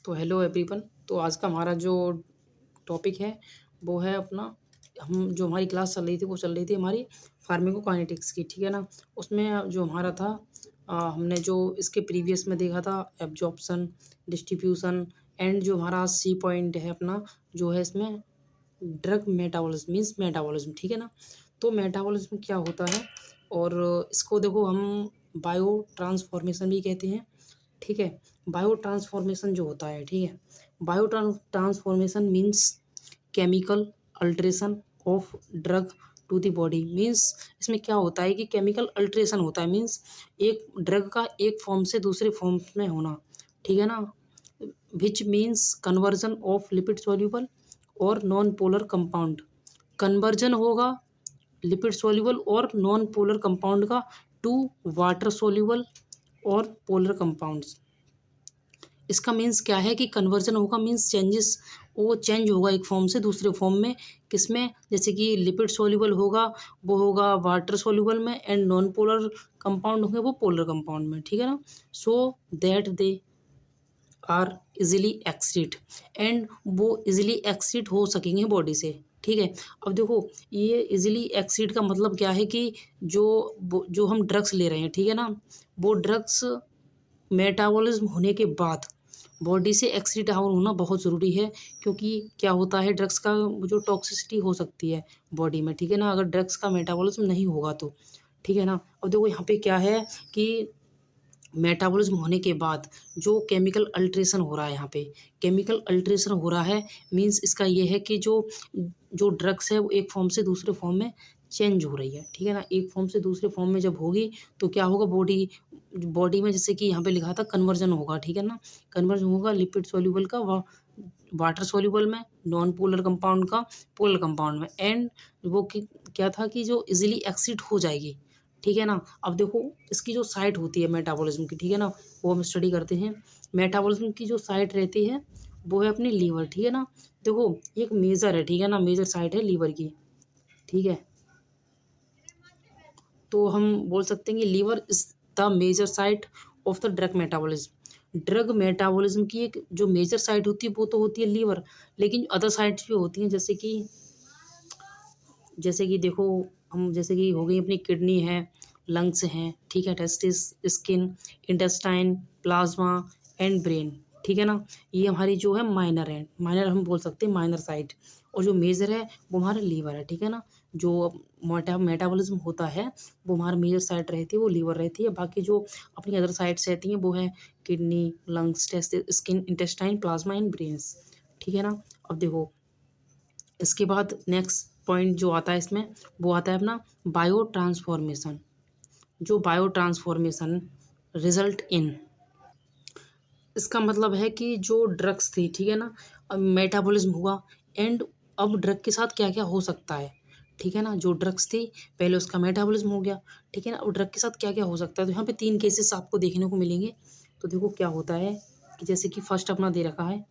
तो hello everyone. तो आज का हमारा जो टॉपिक है वो है अपना, हम जो हमारी क्लास चल रही थी वो चल रही थी हमारी फार्माकोकाइनेटिक्स की, ठीक है ना। उसमें जो हमारा था, हमने जो इसके प्रीवियस में देखा था एब्जॉर्प्शन, डिस्ट्रीब्यूशन एंड जो हमारा सी पॉइंट है अपना, जो है इसमें ड्रग मेटाबॉलिज्म मीन्स मेटाबॉलिज्म, ठीक है ना। तो मेटाबॉलिज्म क्या होता है, और इसको देखो हम बायो ट्रांसफॉर्मेशन भी कहते हैं, ठीक है। बायो ट्रांसफॉर्मेशन जो होता है, ठीक है, bio transformation means chemical alteration of drug to the body. Means इसमें क्या होता है कि केमिकल अल्ट्रेशन होता है, मीन्स एक ड्रग का एक फॉर्म से दूसरे फॉर्म में होना, ठीक है ना। Which means conversion of lipid soluble और नॉन पोलर कंपाउंड। कन्वर्जन होगा लिपिड सॉल्यूबल और नॉन पोलर कंपाउंड का टू वाटर सॉल्यूबल और पोलर कंपाउंड्स। इसका मीन्स क्या है कि कन्वर्जन होगा मीन्स चेंजेस, वो चेंज होगा एक फॉर्म से दूसरे फॉर्म में। किसमें? जैसे कि लिपिड सॉल्यूबल होगा वो होगा वाटर सॉल्यूबल में, एंड नॉन पोलर कंपाउंड होंगे वो पोलर कंपाउंड में, ठीक है ना। So that they are easily excreted, and वो इजीली एक्सीड हो सकेंगे बॉडी से, ठीक है। अब देखो, ये इजीली एक्सीड का मतलब क्या है कि जो हम ड्रग्स ले रहे हैं, ठीक है ना, वो ड्रग्स मेटाबॉलिज्म होने के बाद बॉडी से एक्सीड आउट होना बहुत ज़रूरी है। क्योंकि क्या होता है, ड्रग्स का जो टॉक्सिसिटी हो सकती है बॉडी में, ठीक है ना, अगर ड्रग्स का मेटाबॉलिज्म नहीं होगा तो, ठीक है ना। अब देखो यहाँ पे क्या है कि मेटाबॉलिज्म होने के बाद जो केमिकल अल्ट्रेशन हो रहा है, यहाँ पे केमिकल अल्ट्रेशन हो रहा है, मींस इसका ये है कि जो जो ड्रग्स है वो एक फॉर्म से दूसरे फॉर्म में चेंज हो रही है, ठीक है ना। एक फॉर्म से दूसरे फॉर्म में जब होगी तो क्या होगा, बॉडी बॉडी में जैसे कि यहाँ पे लिखा था कन्वर्जन होगा, ठीक है ना। कन्वर्जन होगा लिपिड सॉल्यूबल का वाटर सॉल्यूबल में, नॉन पोलर कंपाउंड का पोलर कंपाउंड में, एंड वो क्या था कि जो इजीली एक्सिट हो जाएगी, ठीक है ना। अब देखो, इसकी जो साइट होती है मेटाबॉलिज्म की, ठीक है ना, वो हम स्टडी करते हैं। मेटाबॉलिज्म की जो साइट रहती है वो है अपनी लीवर, ठीक है ना। देखो, एक मेजर है, ठीक है ना, मेजर साइट है लीवर की, ठीक है। तो हम बोल सकते हैं कि liver is the major site of the drug metabolism. Drug metabolism की एक जो मेजर साइट होती है वो तो होती है लीवर, लेकिन अदर साइट्स भी होती हैं, जैसे कि देखो, हम जैसे कि हो गई अपनी किडनी है, लंग्स हैं, ठीक है, testis, skin, intestine, plasma and brain, ठीक है ना। ये हमारी जो है माइनर है, माइनर हम बोल सकते हैं माइनर साइट। और जो मेजर है वो हमारा लीवर है, ठीक है ना। जो मेटाबॉलिज्म होता है वो हमारा मेजर साइट रहती है, वो लीवर रहती है। बाकी जो अपनी अदर साइट्स रहती हैं वो है kidney, lungs, testis, skin, intestine, plasma and brains, ठीक है ना। अब देखो, इसके बाद नेक्स्ट पॉइंट जो आता है इसमें, वो आता है अपना बायो ट्रांसफॉर्मेशन। जो बायो ट्रांसफॉर्मेशन रिजल्ट इन, इसका मतलब है कि जो ड्रग्स थी, ठीक है ना, अब मेटाबॉलिज्म हुआ, एंड अब ड्रग के साथ क्या क्या हो सकता है, ठीक है ना। जो ड्रग्स थी पहले उसका मेटाबॉलिज्म हो गया, ठीक है ना, अब ड्रग के साथ क्या क्या हो सकता है। तो यहाँ पे 3 केसेस आपको देखने को मिलेंगे। तो देखो क्या होता है कि जैसे कि फर्स्ट अपना दे रखा है,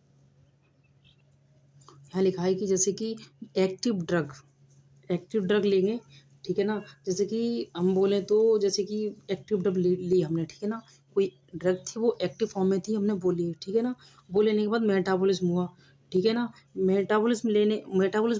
यहाँ लिखा है कि जैसे कि एक्टिव ड्रग लेंगे, ठीक है ना। जैसे कि हम बोले तो जैसे कि एक्टिव ड्रग ली हमने, ठीक है ना, कोई ड्रग थी वो एक्टिव फॉर्म में थी, हमने बोली, ठीक है ना। वो लेने के बाद मेटाबॉलिज्म हुआ, ठीक है ना। मेटाबॉलिज्म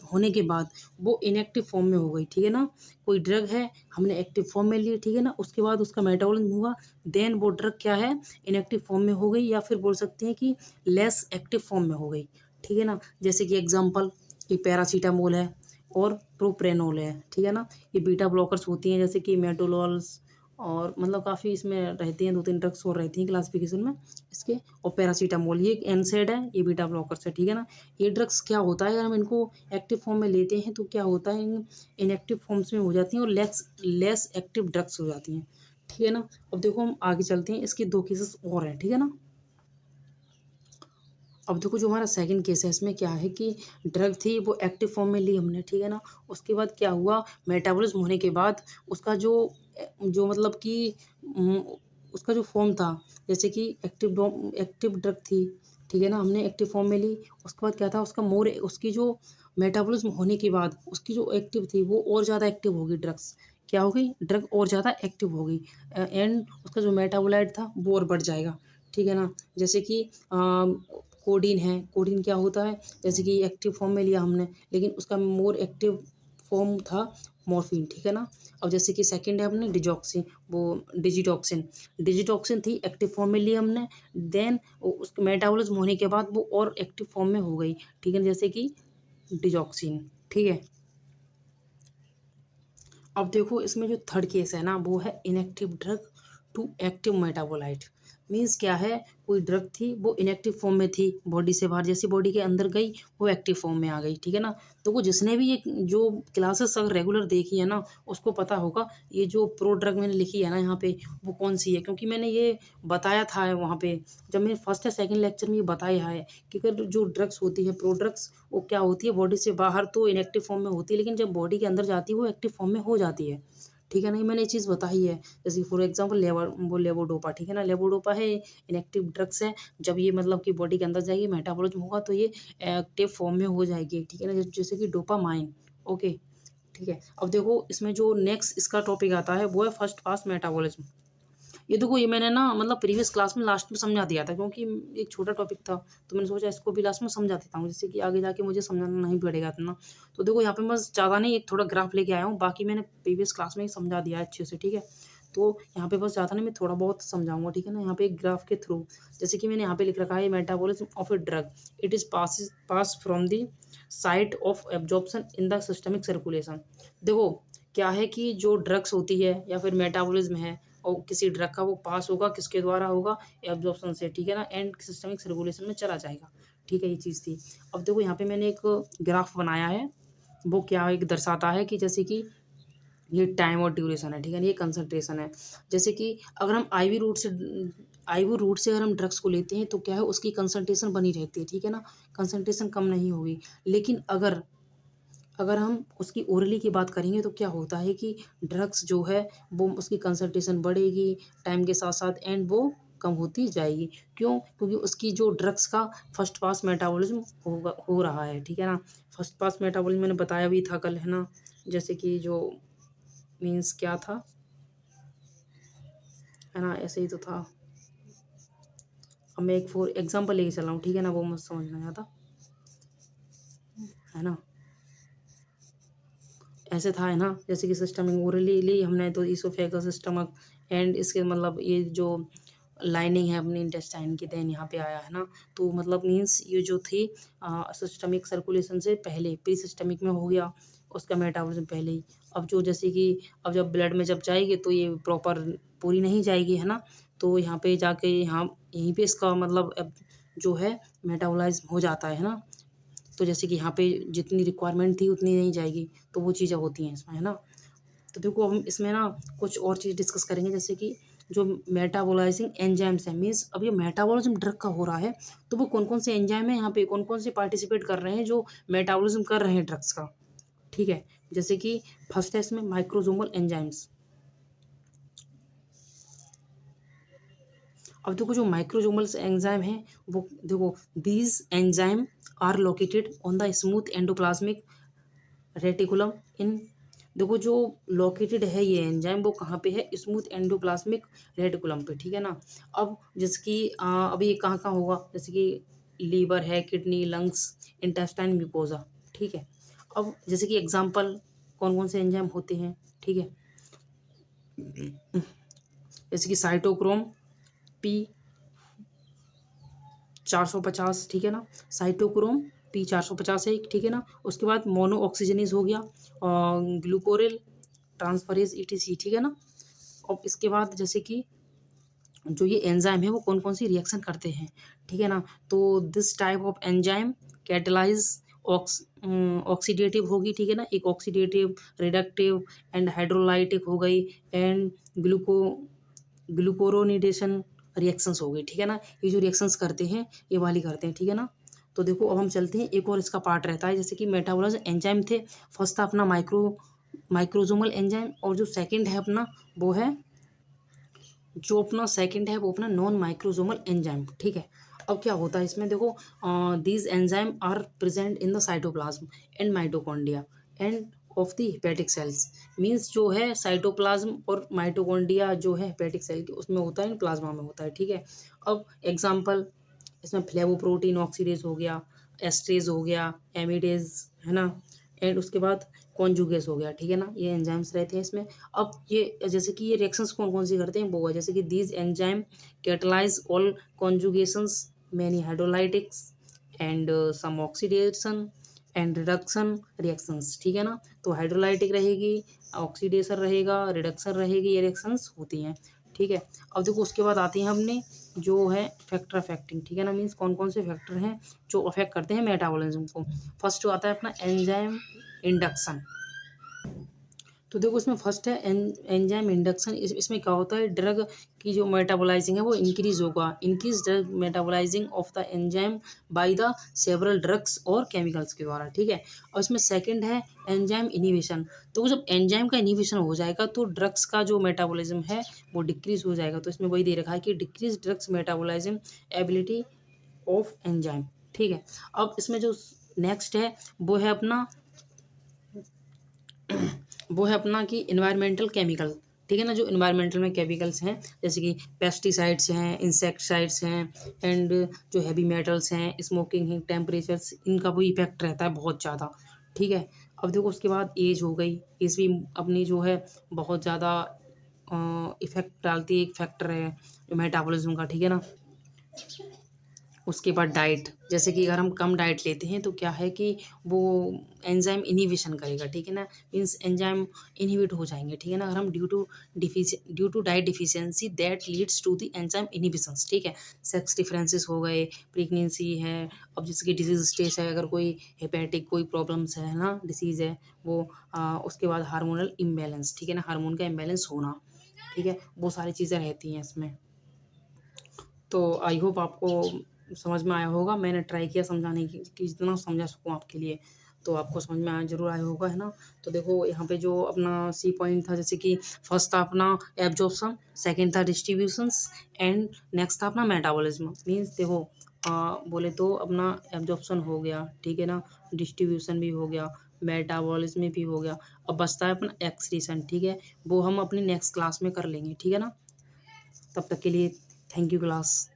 होने के बाद वो इनएक्टिव फॉर्म में हो गई, ठीक है ना। कोई ड्रग है, हमने एक्टिव फॉर्म में ली, ठीक है ना, उसके बाद उसका मेटाबॉलिज्म हुआ, देन वो ड्रग क्या है, इनएक्टिव फॉर्म में हो गई, या फिर बोल सकते हैं कि लेस एक्टिव फॉर्म में हो गई, ठीक है ना। जैसे कि एग्जाम्पल, ये पैरासीटामोल है और प्रोप्रेनोल है, ठीक है ना। ये बीटा ब्लॉकर्स होती हैं, जैसे कि मेटोलॉल्स, और मतलब काफ़ी इसमें रहती हैं, 2-3 ड्रग्स और रहती हैं क्लासिफिकेशन में इसके। और पैरासीटामोल ये एक एनसेड है, ये बीटा ब्लॉकर्स है, ठीक है ना। ये ड्रग्स क्या होता है, अगर हम इनको एक्टिव फॉर्म में लेते हैं तो क्या होता है, इनएक्टिव फॉर्म्स में हो जाती हैं और लेस एक्टिव ड्रग्स हो जाती हैं, ठीक है ना। अब देखो हम आगे चलते हैं, इसके 2 केसेस और हैं, ठीक है ना। अब देखो, जो हमारा सेकंड केस है इसमें क्या है कि ड्रग थी वो एक्टिव फॉर्म में ली हमने, ठीक है ना। उसके बाद क्या हुआ, मेटाबॉलिज्म होने के बाद उसका जो जो मतलब कि उम, उसका जो फॉर्म था, जैसे कि एक्टिव ड्रग थी, ठीक है ना, हमने एक्टिव फॉर्म में ली। उसके बाद क्या था, उसकी जो मेटाबॉलिज्म होने के बाद उसकी जो एक्टिव थी वो और ज़्यादा एक्टिव हो गई, ड्रग्स क्या हो गई, ड्रग और ज़्यादा एक्टिव हो गई, एंड उसका जो मेटाबोलाइट था वो और बढ़ जाएगा, ठीक है ना। जैसे कि कोडीन है। कोडीन क्या होता है, जैसे कि एक्टिव फॉर्म में लिया हमने, लेकिन उसका मोर एक्टिव फॉर्म था मॉर्फिन, ठीक है ना। अब जैसे कि सेकंड है अपने डिजॉक्सिन, वो डिजिटॉक्सिन। डिजिटॉक्सिन थी, एक्टिव फॉर्म में ली हमने, देन उसके मेटाबॉलिज्म होने के बाद वो और एक्टिव फॉर्म में हो गई, ठीक है, जैसे कि डिजॉक्सिन, ठीक है। अब देखो इसमें जो थर्ड केस है ना, वो है inactive drug to active metabolite. Means क्या है, कोई ड्रग थी वो इनएक्टिव फॉर्म में थी बॉडी से बाहर, जैसी बॉडी के अंदर गई वो एक्टिव फॉर्म में आ गई, ठीक है ना। तो वो जिसने भी ये जो क्लासेस अगर रेगुलर देखी है ना, उसको पता होगा ये जो प्रो ड्रग मैंने लिखी है ना यहाँ पे, वो कौन सी है, क्योंकि मैंने ये बताया था वहाँ पे, जब मैंने फर्स्ट या सेकंड लेक्चर में ये बताया है कि अगर जो ड्रग्स होती है प्रो ड्रग्स, वो क्या होती है, बॉडी से बाहर तो इनएक्टिव फॉर्म में होती है, लेकिन जब बॉडी के अंदर जाती है वो एक्टिव फॉर्म में हो जाती है, ठीक है ना। मैंने ये चीज़ बताई है, जैसे फॉर एग्जांपल लेवोडोपा, ठीक है ना। लेवोडोपा है, इनएक्टिव ड्रग्स है, जब ये मतलब कि बॉडी के अंदर जाएगी, मेटाबॉलिज्म होगा तो ये एक्टिव फॉर्म में हो जाएगी, ठीक है ना, जैसे कि डोपामाइन। ओके, ठीक है। अब देखो इसमें जो नेक्स्ट इसका टॉपिक आता है वो है फर्स्ट पास मेटाबॉलिज्म। ये देखो ये मैंने ना मतलब प्रीवियस क्लास में लास्ट में समझा दिया था, क्योंकि एक छोटा टॉपिक था, तो मैंने सोचा इसको भी लास्ट में समझा देता हूँ, जिससे कि आगे जाके मुझे समझाना नहीं पड़ेगा इतना। तो देखो यहाँ पे बस ज़्यादा नहीं, एक थोड़ा ग्राफ लेके आया हूँ, बाकी मैंने प्रीवियस क्लास में ही समझा दिया है अच्छे से, ठीक है। तो यहाँ पे बस ज़्यादा नहीं, मैं थोड़ा बहुत समझाऊंगा, ठीक है ना। यहाँ पे एक ग्राफ के थ्रू, जैसे कि मैंने यहाँ पे लिख रखा है metabolism of a drug, it is pass from the site of absorption in the systemic circulation. देखो क्या है कि जो ड्रग्स होती है या फिर मेटाबॉलिज्म है, और किसी ड्रग का वो पास होगा किसके द्वारा होगा, एब्जॉर्प्शन से, ठीक है ना, एंड सिस्टमिक सर्कुलेशन में चला जाएगा, ठीक है, ये चीज़ थी। अब देखो यहाँ पे मैंने एक ग्राफ बनाया है, वो क्या एक दर्शाता है कि जैसे कि ये टाइम और ड्यूरेशन है, ठीक है ना, ये कंसंट्रेशन है। जैसे कि अगर हम आईवी रूट से अगर हम ड्रग्स को लेते हैं तो क्या है, उसकी कंसंट्रेशन बनी रहती है, ठीक है ना, कंसंट्रेशन कम नहीं होगी। लेकिन अगर अगर हम उसकी ओरली की बात करेंगे तो क्या होता है कि ड्रग्स जो है वो उसकी कंसंट्रेशन बढ़ेगी टाइम के साथ साथ, एंड वो कम होती जाएगी। क्यों, क्योंकि उसकी जो ड्रग्स का फर्स्ट पास मेटाबॉलिज्म हो रहा है, ठीक है ना। फर्स्ट पास मेटाबॉलिज्म मैंने बताया भी था कल, है ना, जैसे कि जो मीन्स क्या था, है ना, ऐसे ही तो था। अब मैं एक फॉर एग्जाम्पल लेके चल रहा हूँ, ठीक है ना, वो मत समझना ज़्यादा, है ना, ऐसे था, है ना, जैसे कि सिस्टमिक ओरली ली हमने तो इसोफेगस स्टमक, एंड इसके मतलब ये जो लाइनिंग है अपनी इंटेस्टाइन की, देन यहाँ पे आया, है ना। तो मतलब मीन्स ये जो थी सिस्टमिक सर्कुलेशन से पहले प्री सिस्टमिक में हो गया, उसका मेटाबॉलिज्म पहले ही। अब जो जैसे कि अब जब ब्लड में जब जाएगी तो ये प्रॉपर पूरी नहीं जाएगी, है ना, तो यहाँ पे जाके यहाँ यहीं पे इसका मतलब अब जो है मेटाबॉलाइज हो जाता है ना। तो जैसे कि यहाँ पे जितनी रिक्वायरमेंट थी उतनी नहीं जाएगी, तो वो चीज़ें होती हैं इसमें, है ना। तो देखो हम इसमें ना कुछ और चीज़ डिस्कस करेंगे, जैसे कि जो मेटाबोलाइजिंग एंजाइम्स है, मीन्स अब ये मेटाबॉलिज्म ड्रग का हो रहा है, तो वो कौन कौन से एंजाइम है यहाँ पे, कौन कौन से पार्टिसिपेट कर रहे हैं जो मेटाबॉलिज्म कर रहे हैं ड्रग्स का, ठीक है। जैसे कि फर्स्ट है इसमें माइक्रोजोमल एंजाइम्स। अब देखो जो माइक्रोजोमल्स एंजाइम है, वो देखो these enzyme are located on the smooth endoplasmic reticulum in, देखो जो लोकेटेड है ये एंजाइम वो कहाँ पे है, स्मूथ एंडोप्लाज्मिक रेटिकुलम पे, ठीक है ना। अब जैसे कि अब ये कहाँ कहाँ होगा, जैसे कि लीवर है, किडनी, लंग्स, इंटेस्टाइन, म्यूकोजा, ठीक है। अब जैसे कि एग्जांपल कौन कौन से एंजाइम होते हैं, ठीक है, जैसे कि साइटोक्रोम पी 450, ठीक है ना, साइटोक्रोम P450 है, ठीक है ना। उसके बाद मोनो ऑक्सीजनेज हो गया, और ग्लूकोरेल ट्रांसफरेज ETC, ठीक है ना। और इसके बाद जैसे कि जो ये एंजाइम है वो कौन कौन सी रिएक्शन करते हैं, ठीक है ना। तो this type of enzyme catalyse oxidative होगी, ठीक है ना, एक ऑक्सीडेटिव, रिडक्टिव एंड हाइड्रोलाइटिक हो गई, एंड ग्लूकोरोनिडेशन रिएक्शंस हो गई, ठीक है ना। ये जो रिएक्शंस करते हैं ये वाली करते हैं, ठीक है ना। तो देखो अब हम चलते हैं, एक और इसका पार्ट रहता है, जैसे कि मेटाबॉलिज्म एंजाइम थे, फर्स्ट था अपना माइक्रोजोमल एंजाइम, और जो सेकंड है अपना वो है जो अपना सेकंड है वो अपना नॉन माइक्रोजोमल एंजाइम, ठीक है। अब क्या होता है इसमें देखो, these enzyme are present in the cytoplasm and mitochondria and of the hepatic cells. Means जो है साइटोप्लाज्म और माइटोकॉन्ड्रिया जो है हेपेटिक सेल के उसमें होता है, प्लाज्मा में होता है, ठीक है। अब एग्जाम्पल इसमें फ्लेवोप्रोटीन ऑक्सीडेज हो गया, एस्ट्रेज हो गया, एमिडेज, है ना, एंड उसके बाद कॉन्जुगेस हो गया, ठीक है ना, ये एंजाइम्स रहते हैं इसमें। अब ये जैसे कि ये रिएक्शंस कौन कौन सी करते हैं वो है, जैसे कि these enzyme catalyse all conjugations, many hydrolytics and some oxidation and reduction reactions, ठीक है ना। तो हाइड्रोलाइटिक रहेगी, ऑक्सीडेशन रहेगा, रिडक्शन रहेगी, ये रिएक्शंस होती हैं, ठीक है। अब देखो उसके बाद आती हैं अपने जो है फैक्टर अफेक्टिंग, ठीक है ना, मीन्स कौन कौन से फैक्टर हैं जो अफेक्ट करते हैं मेटाबॉलिज्म को। फर्स्ट जो आता है अपना एंजाइम इंडक्शन। तो देखो इसमें फर्स्ट है एंजाइम इंडक्शन। इसमें क्या होता है, ड्रग की जो मेटाबोलाइजिंग है वो इंक्रीज होगा, increase drug metabolising of the enzyme by the several drugs और केमिकल्स के द्वारा, ठीक है। और इसमें सेकंड है एंजाइम इनिबिशन। तो जब एंजाइम का इनिबिशन हो जाएगा तो ड्रग्स का जो मेटाबोलिज्म है वो डिक्रीज हो जाएगा। तो इसमें वही दे रखा है कि decrease drugs metabolism ability of enzyme, ठीक है। अब इसमें जो नेक्स्ट है वो है अपना कि इन्वायरमेंटल केमिकल, ठीक है ना, जो इन्वायरमेंटल में केमिकल्स हैं जैसे कि पेस्टिसाइड्स हैं, इंसेक्टिसाइड्स हैं, एंड जो हैवी मेटल्स हैं, स्मोकिंग है, टेम्परेचर्स, इनका भी इफेक्ट रहता है बहुत ज़्यादा, ठीक है। अब देखो उसके बाद एज हो गई, एज भी अपनी जो है बहुत ज़्यादा इफेक्ट डालती है, एक फैक्टर है मेटाबॉलिज्म का, ठीक है ना। उसके बाद डाइट, जैसे कि अगर हम कम डाइट लेते हैं तो क्या है कि वो एंजाइम इनिबिशन करेगा, ठीक है ना, मीन्स एंजाइम इनहिबिट हो जाएंगे, ठीक है ना, अगर हम due to diet deficiency that leads to the enzyme inhibitions, ठीक है। सेक्स डिफरेंसेस हो गए, प्रेगनेंसी है, अब जैसे कि डिजीज स्टेज है, अगर कोई हेपेटिक कोई प्रॉब्लम्स है ना, डिसीज़ है वो, उसके बाद हार्मोनल इम्बैलेंस, ठीक है ना, हार्मोन का इम्बैलेंस होना, ठीक है, वो सारी चीज़ें रहती हैं इसमें। तो आई होप आपको समझ में आया होगा, मैंने ट्राई किया समझाने की कि जितना समझा सकूँ आपके लिए, तो आपको समझ में आया ज़रूर आया होगा, है ना। तो देखो यहाँ पे जो अपना सी पॉइंट था, जैसे कि फर्स्ट था अपना एब्जॉर्प्शन, सेकंड था डिस्ट्रीब्यूशंस, एंड नेक्स्ट था अपना मेटाबॉलिज्म। मीन्स देखो बोले तो अपना एब्जॉर्प्शन हो गया, ठीक है ना, डिस्ट्रीब्यूशन भी हो गया, मेटाबॉलिज्म भी हो गया। अब बचता है अपना एक्सक्रीशन, ठीक है, वो हम अपनी नेक्स्ट क्लास में कर लेंगे, ठीक है ना। तब तक के लिए थैंक यू क्लास।